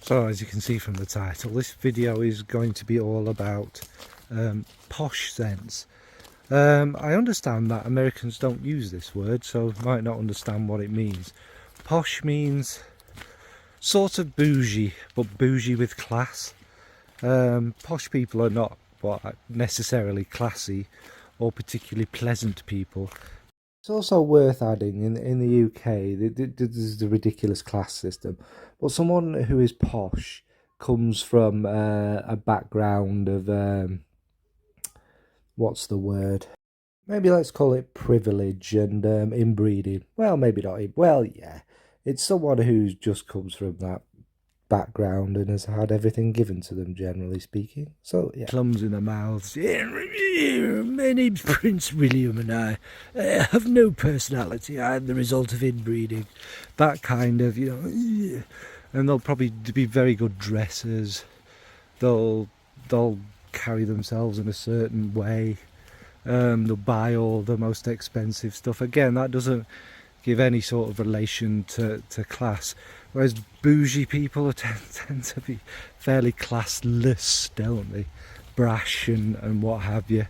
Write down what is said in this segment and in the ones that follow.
So as you can see from the title, this video is going to be all about posh scents. I understand that Americans don't use this word, so might not understand what it means. Posh means sort of bougie, but bougie with class. Posh people are not necessarily classy or particularly pleasant people. It's also worth adding, in the UK, there's the ridiculous class system, but someone who is posh comes from a background of, what's the word? Maybe let's call it privilege and inbreeding. Well, maybe not. Well, yeah. It's someone who just comes from that background and has had everything given to them, generally speaking. So yeah, plums in their mouths. My name's Prince William and I have no personality. I'm the result of inbreeding. That kind of, and they'll probably be very good dressers. They'll carry themselves in a certain way. They'll buy all the most expensive stuff. Again, that doesn't give any sort of relation to class. Whereas bougie people tend to be fairly classless, don't they? Brash and what have you.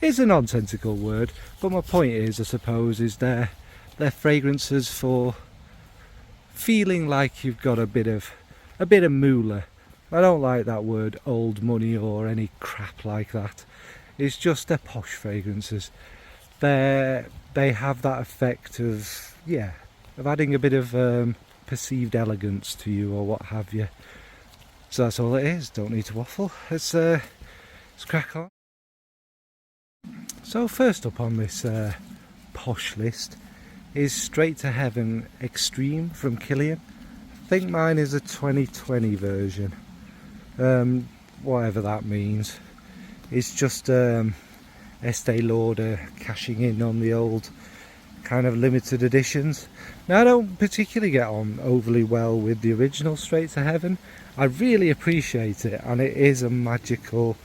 It's a nonsensical word, but my point is, I suppose, is they're fragrances for feeling like you've got a bit of moolah. I don't like that word old money or any crap like that. It's just they're posh fragrances. They have that effect of adding a bit of perceived elegance to you or what have you. So that's all it is. Don't need to waffle. Let's crack on. So first up on this posh list is Straight to Heaven Extreme from Kilian. I think mine is a 2020 version. Whatever that means. It's just Estee Lauder cashing in on the old kind of limited editions. Now, I don't particularly get on overly well with the original Straight to Heaven. I really appreciate it, and it is a magical,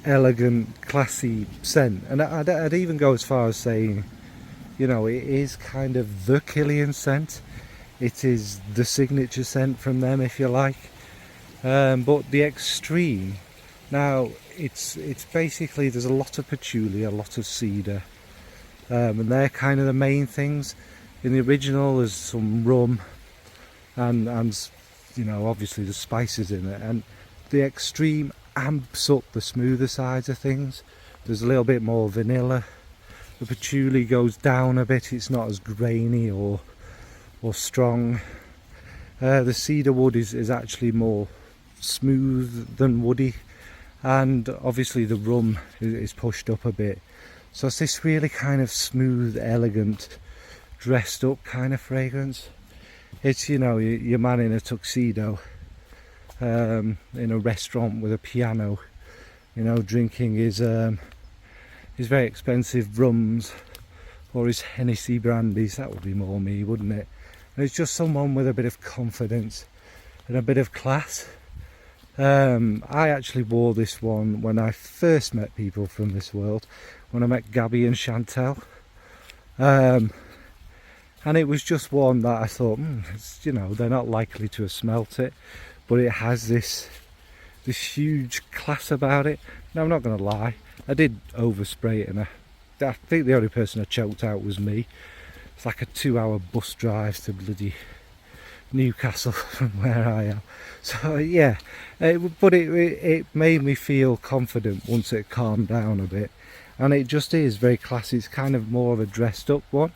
elegant, classy scent. And I'd even go as far as saying, it is kind of the Kilian scent. It is the signature scent from them, if you like. But the Extreme, now it's basically, there's a lot of patchouli, a lot of cedar, and they're kind of the main things. In the original there's some rum and obviously the spices in it, and the Extreme amps up the smoother sides of things. There's a little bit more vanilla, the patchouli goes down a bit, it's not as grainy or strong. The cedar wood is actually more smooth than woody, and obviously the rum is pushed up a bit. So it's this really kind of smooth, elegant, dressed up kind of fragrance. It's, your man in a tuxedo in a restaurant with a piano, drinking his very expensive rums or his Hennessy brandies. That would be more me, wouldn't it? And it's just someone with a bit of confidence and a bit of class. I actually wore this one when I first met people from this world, when I met Gabby and Chantel, and it was just one that I thought, they're not likely to have smelt it, but it has this huge class about it. Now, I'm not going to lie, I did overspray it, and I think the only person I choked out was me. It's like a 2-hour bus drive to bloody Newcastle from where I am. So yeah, but it made me feel confident once it calmed down a bit, and it just is very classy. It's kind of more of a dressed up one.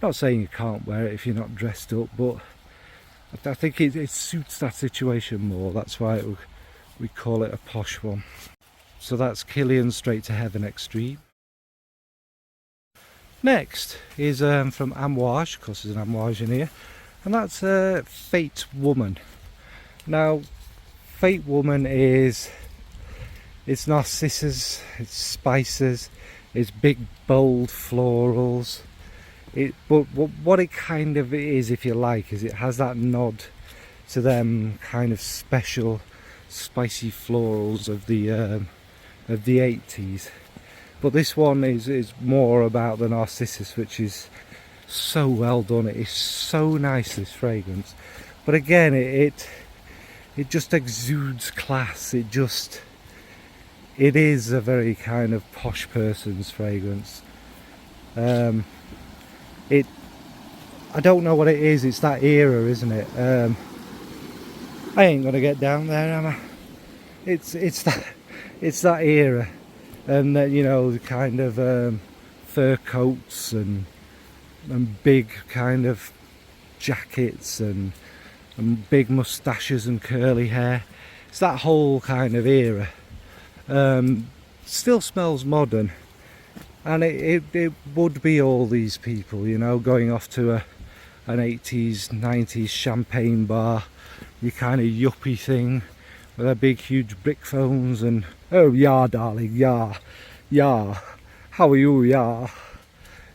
Not saying you can't wear it if you're not dressed up, but I think it suits that situation more. That's why we call it a posh one. So that's Kilian Straight to Heaven Extreme. Next is from Amouage. Of course there's an Amouage in here, and that's Fate Woman. Now, Fate Woman it's narcissus, it's spices, it's big bold florals. But what it kind of is, if you like, is it has that nod to them kind of special spicy florals of the 80s. But this one is more about the narcissus, which is so well done. It is so nice, this fragrance. But again, it just exudes class. It is a very kind of posh person's fragrance. I don't know what it is. It's that era, isn't it? I ain't gonna get down there, am I? It's that era, and you know, the kind of fur coats and big kind of jackets and big moustaches and curly hair. It's that whole kind of era. Still smells modern, and it would be all these people, you know, going off to an 80s 90s champagne bar, your kind of yuppie thing with their big huge brick phones and, oh yeah darling, yeah, how are you, yeah,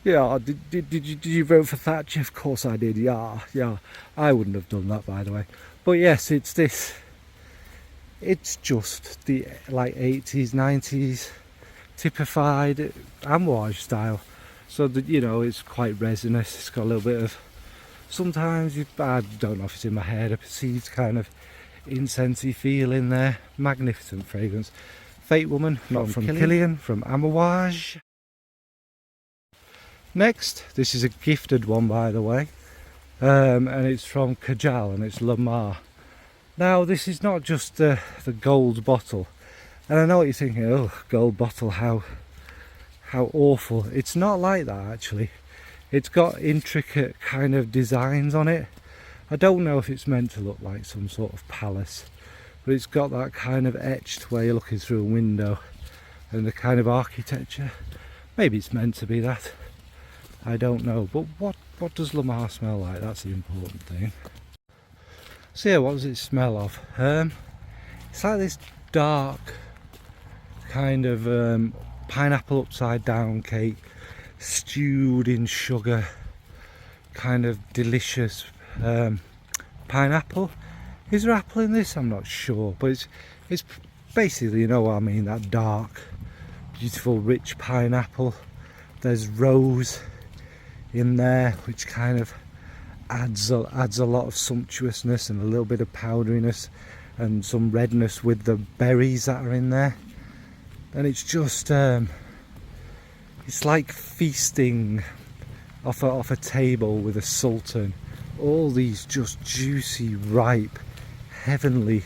did you vote for Thatcher? Of course I did, yeah, I wouldn't have done that, by the way. But yes, it's just the like 80s 90s typified Amouage style, so that, you know, it's quite resinous. It's got a little bit of, sometimes I don't know if it's in my head, a perceived kind of incensey feel in there. Magnificent fragrance. Fate Woman, not from Kilian, from Amouage. Next, this is a gifted one, by the way, and it's from Kajal, and it's Lamar. Now, this is not just the gold bottle, and I know what you're thinking, oh, gold bottle, how awful. It's not like that, actually. It's got intricate kind of designs on it. I don't know if it's meant to look like some sort of palace, but it's got that kind of etched where you're looking through a window, and the kind of architecture. Maybe it's meant to be that. I don't know. But what does Lamar smell like? That's the important thing. So yeah, what does it smell of? It's like this dark kind of pineapple upside down cake, stewed in sugar, kind of delicious pineapple. Is there apple in this? I'm not sure, but it's basically, you know what I mean, that dark, beautiful, rich pineapple. There's rose in there, which kind of adds a lot of sumptuousness and a little bit of powderiness and some redness with the berries that are in there. And it's just it's like feasting off a table with a sultan. All these just juicy, ripe, heavenly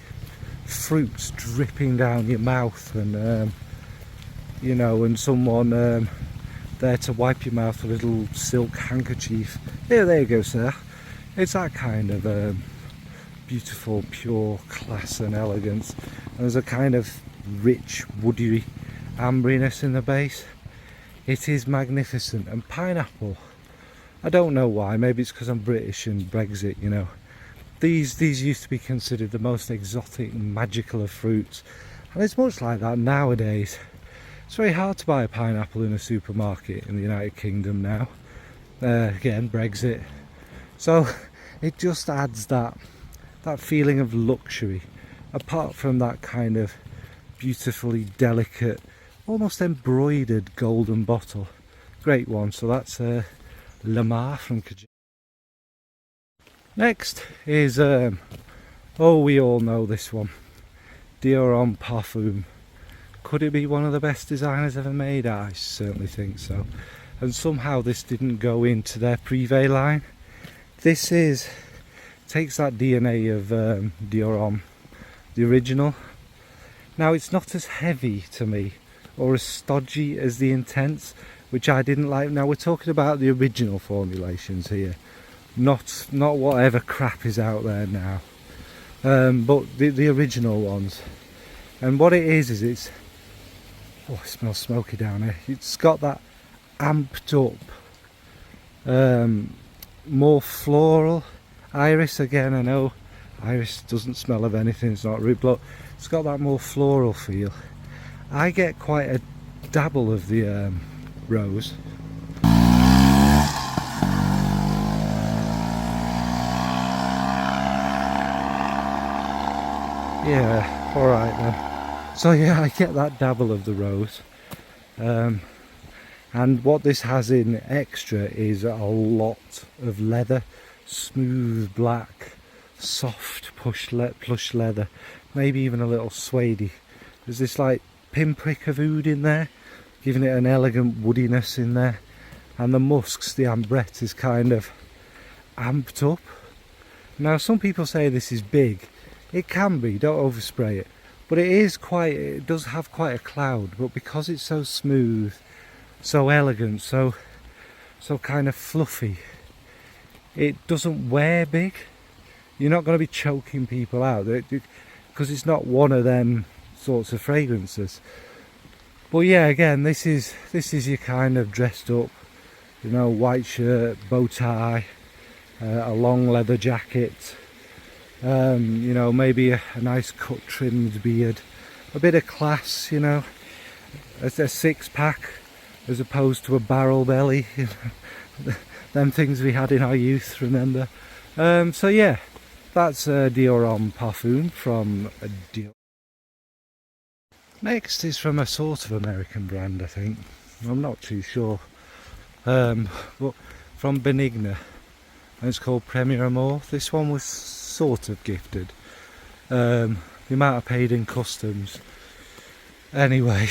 fruits dripping down your mouth, and you know, and someone there to wipe your mouth with a little silk handkerchief. Yeah, there you go, sir. It's that kind of beautiful, pure class and elegance. And there's a kind of rich, woody amberiness in the base. It is magnificent. And pineapple, I don't know why, maybe it's because I'm British and Brexit, you know. These used to be considered the most exotic and magical of fruits, and it's much like that nowadays. It's very hard to buy a pineapple in a supermarket in the United Kingdom now. Again, Brexit. So it just adds that feeling of luxury, apart from that kind of beautifully delicate, almost embroidered golden bottle. Great one. So that's Lamar from Kajal. Next is oh, we all know this one, Dior Parfum. Could it be one of the best designers ever made? I certainly think so. And somehow this didn't go into their Privé line. This takes that DNA of Dior Homme, the original. Now, it's not as heavy to me or as stodgy as the Intense, which I didn't like. Now, we're talking about the original formulations here, not whatever crap is out there now, but the original ones. And what it is it's, oh, it smells smoky down here. It's got that amped up, more floral. Iris, again, I know iris doesn't smell of anything, it's not rude, but it's got that more floral feel. I get quite a dabble of the rose. Yeah, alright then. So yeah, I get that dabble of the rose. And what this has in extra is a lot of leather, smooth black, soft plush leather, maybe even a little suede. There's this like pinprick of oud in there, giving it an elegant woodiness in there, and the musks, the ambrette, is kind of amped up. Now some people say this is big. It can be, don't overspray it, but it does have quite a cloud, but because it's so smooth, so elegant, so kind of fluffy, it doesn't wear big. You're not going to be choking people out because it's not one of them sorts of fragrances. But yeah, again, this is your kind of dressed up, you know, white shirt, bow tie, a long leather jacket, you know, maybe a nice cut trimmed beard, a bit of class, you know, a six-pack as opposed to a barrel belly, you know, them things we had in our youth, remember? So yeah, that's Dior Homme Parfum from Dior. Next is from a sort of American brand, I think. I'm not too sure, but from Benigna, and it's called Premier Amour. This one was sort of gifted. The amount I paid in customs. Anyway,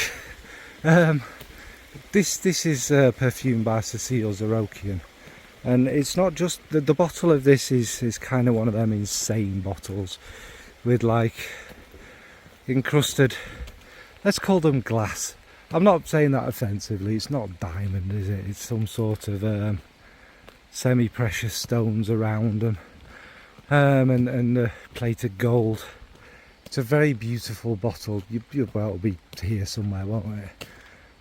this is perfume by Cecile Zarokian, and it's not just the bottle of this is kind of one of them insane bottles with like encrusted, let's call them glass. I'm not saying that offensively. It's not diamond, is it? It's some sort of semi-precious stones around them, and plated gold. It's a very beautiful bottle. Well, it'll be here somewhere, won't it?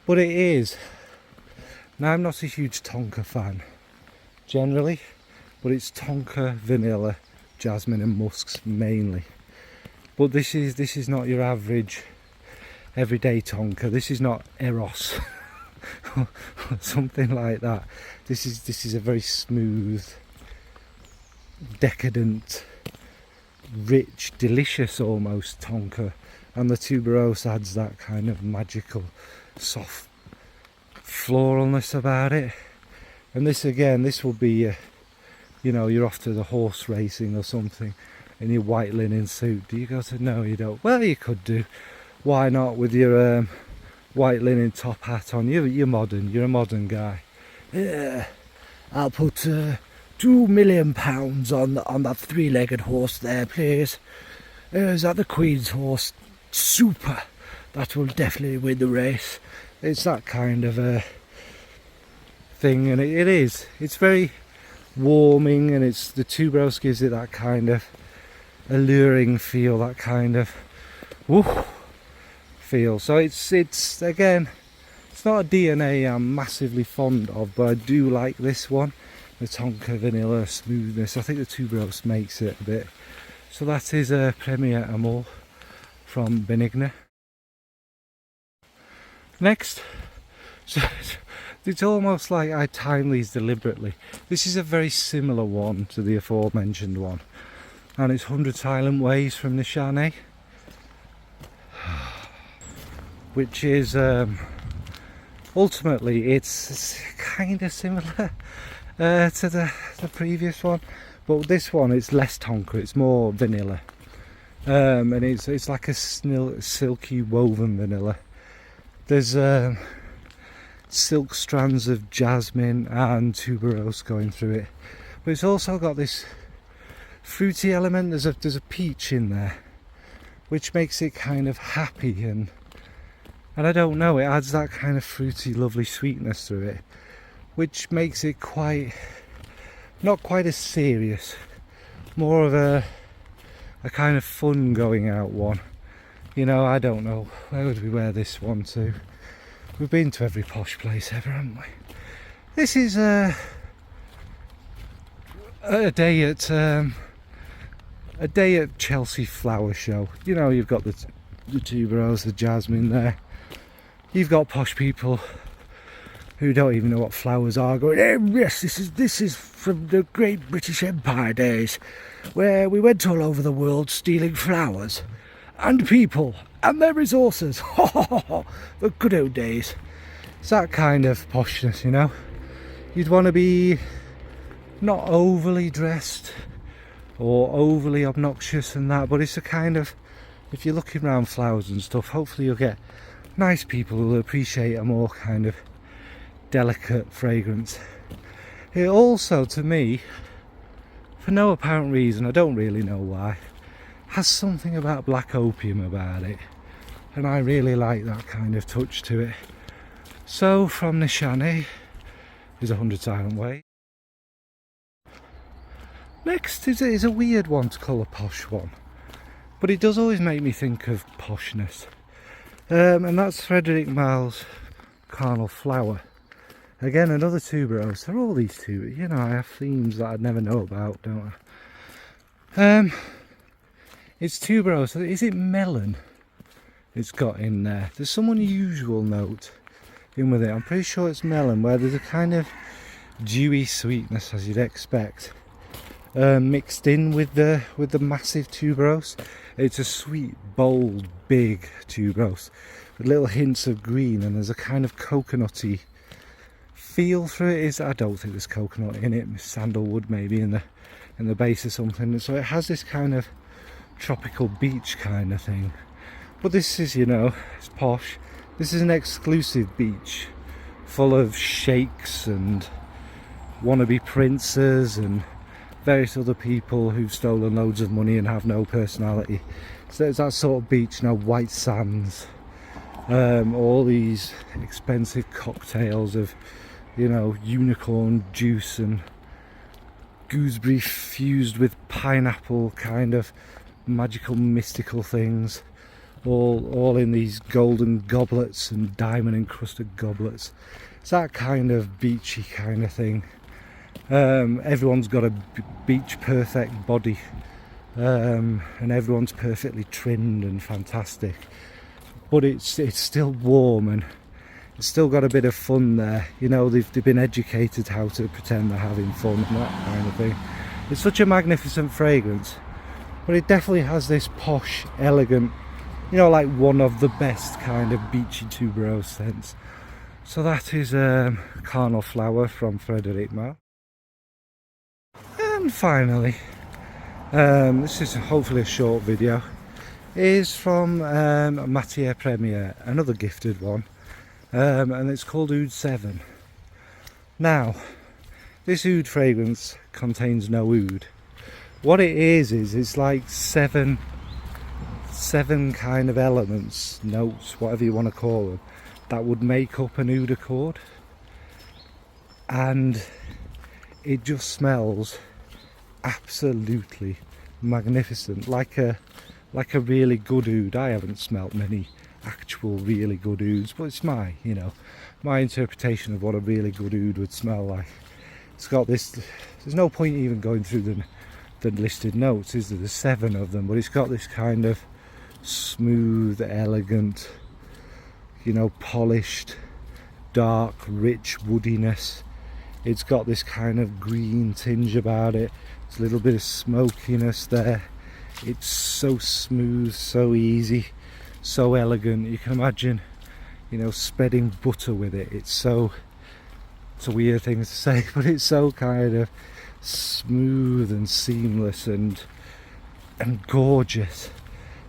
But it is. Now, I'm not a huge Tonka fan generally, but it's Tonka, vanilla, jasmine and musks mainly. But this is not your average everyday Tonka. This is not Eros or something like that. This is a very smooth, decadent, rich, delicious almost Tonka, and the tuberose adds that kind of magical, soft floralness about it. And this again, this will be, you know, you're off to the horse racing or something in your white linen suit. Do you go to? No, you don't. Well, you could do. Why not with your white linen top hat on? You're modern. You're a modern guy. Yeah, I'll put £2 million on that three-legged horse there, please. Is that the Queen's horse? Super. That will definitely win the race. It's that kind of thing, and it is. It's very warming, and it's the tuberose gives it that kind of alluring feel, that kind of woof feel. So it's again, it's not a DNA I'm massively fond of, but I do like this one. The Tonka vanilla smoothness. I think the tuberose makes it a bit. So that is a Premier Amour from Benigna. Next, so it's almost like I timed these deliberately. This is a very similar one to the aforementioned one, and it's 100 Silent Ways from Nishane, which is ultimately it's kind of similar to the previous one, but this one it's less Tonka, it's more vanilla, and it's like a silky woven vanilla. There's silk strands of jasmine and tuberose going through it, but it's also got this fruity element. There's a peach in there, which makes it kind of happy, and I don't know, it adds that kind of fruity, lovely sweetness through it, which makes it not quite as serious, more of a kind of fun going out one. You know, I don't know, where would we wear this one to? We've been to every posh place ever, haven't we? This is a day at Chelsea Flower Show. You know, you've got the tuberose, the jasmine there. You've got posh people who don't even know what flowers are going, yes, this is from the great British Empire days, where we went all over the world stealing flowers and people and their resources. The good old days. It's that kind of poshness, you know. You'd want to be not overly dressed, or overly obnoxious and that, but it's a kind of, if you're looking around flowers and stuff, hopefully you'll get nice people who will appreciate a more kind of delicate fragrance. It also, to me, for no apparent reason, I don't really know why, has something about black opium about it, and I really like that kind of touch to it. So from Nishane is 100 Silent Way. Next is a weird one to call a posh one, but it does always make me think of poshness, and that's Frederic Malle's Carnal Flower. Again, another tuberose. They're all these two, you know, I have themes that I'd never know about, don't I? It's tuberose. Is it melon it's got in there? There's some unusual note in with it. I'm pretty sure it's melon, where there's a kind of dewy sweetness, as you'd expect, mixed in with the massive tuberose. It's a sweet, bold, big tuberose with little hints of green, and there's a kind of coconutty feel through it. I don't think there's coconut in it. Sandalwood maybe in the base or something. So it has this kind of tropical beach kind of thing. But this is, you know, it's posh. This is an exclusive beach full of sheikhs and wannabe princes and various other people who've stolen loads of money and have no personality. So it's that sort of beach, you know, white sands, all these expensive cocktails of, you know, unicorn juice and gooseberry fused with pineapple, kind of magical mystical things, all in these golden goblets and diamond encrusted goblets. It's that kind of beachy kind of thing. Everyone's got a beach perfect body, and everyone's perfectly trimmed and fantastic, but it's still warm and it's still got a bit of fun there. You know, they've been educated how to pretend they're having fun and that kind of thing. It's such a magnificent fragrance, but it definitely has this posh, elegant, you know, like one of the best kind of beachy tuberose scents. So that is Carnal Flower from Frederic Malle. And finally, this is hopefully a short video, is from Matiere Premier, another gifted one, and it's called Oud 7. Now, this oud fragrance contains no oud. What it is it's like seven kind of elements, notes, whatever you want to call them, that would make up an oud accord, and it just smells absolutely magnificent, like a really good oud. I haven't smelt many actual really good ouds, but it's my interpretation of what a really good oud would smell like. It's got this, there's no point even going through the listed notes, is there? There's 7 of them, but it's got this kind of smooth, elegant, you know, polished, dark, rich woodiness. It's got this kind of green tinge about it. There's a little bit of smokiness there. It's so smooth, so easy, so elegant. You can imagine, you know, spreading butter with it. It's a weird thing to say, but it's so kind of smooth and seamless and gorgeous,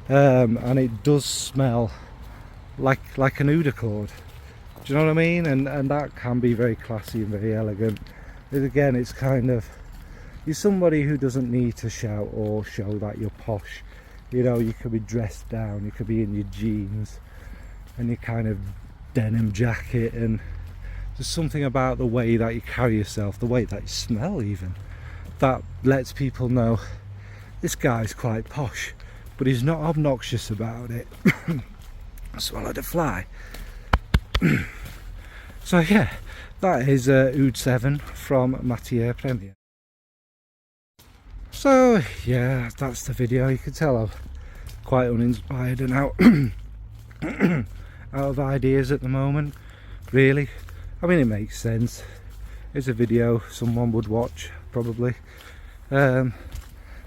and it does smell like an oud accord. Do you know what I mean? And that can be very classy and very elegant. But again, it's kind of, you're somebody who doesn't need to shout or show that you're posh. You know, you could be dressed down, you could be in your jeans and your kind of denim jacket, and there's something about the way that you carry yourself, the way that you smell even, that lets people know this guy's quite posh, but he's not obnoxious about it. Swallowed a fly. So yeah, that is Oud 7 from Matiere Premier. So yeah, that's the video. You can tell I'm quite uninspired and out of ideas at the moment, really. I mean, it makes sense. It's a video someone would watch probably, but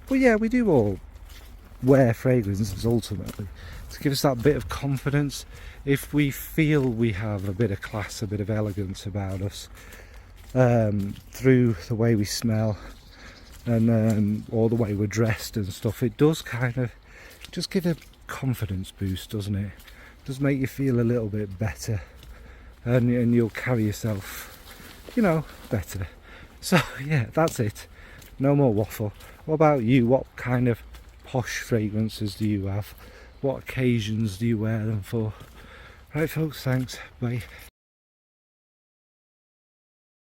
yeah, we do all wear fragrances ultimately to give us that bit of confidence. If we feel we have a bit of class, a bit of elegance about us, through the way we smell, and all the way we're dressed and stuff, it does kind of just give a confidence boost, doesn't it? Does make you feel a little bit better, and you'll carry yourself, you know, better. So yeah, that's it. No more waffle. What about you? What kind of posh fragrances do you have? What occasions do you wear them for? Right folks, thanks, bye.